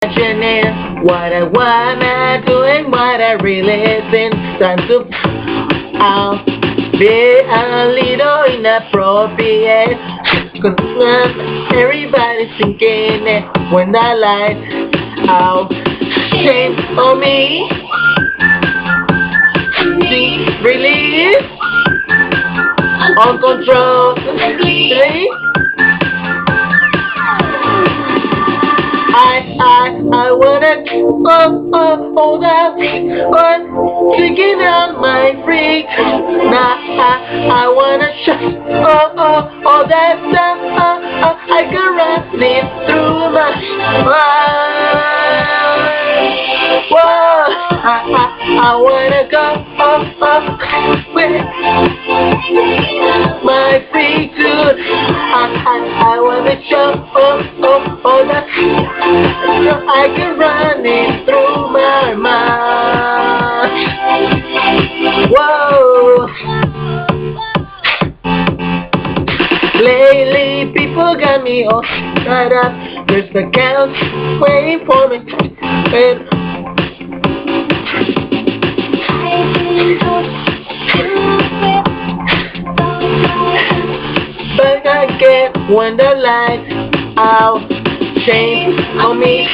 imagining what I wanna do and what I really think. Time to I'll be a little inappropriate, 'cause everybody's thinking it when I lie. I'll shame on me. Release uncontrollably. I wanna hold up on taking out my freak. Now I wanna shut all that stuff. I can run it through my mind. Whoa, I wanna go with my freak dude. I wanna show all that. I can run it through my mind. Whoa. Lately people got me all tied up. There's the count waiting for me. But I get when the lights out, shame on me.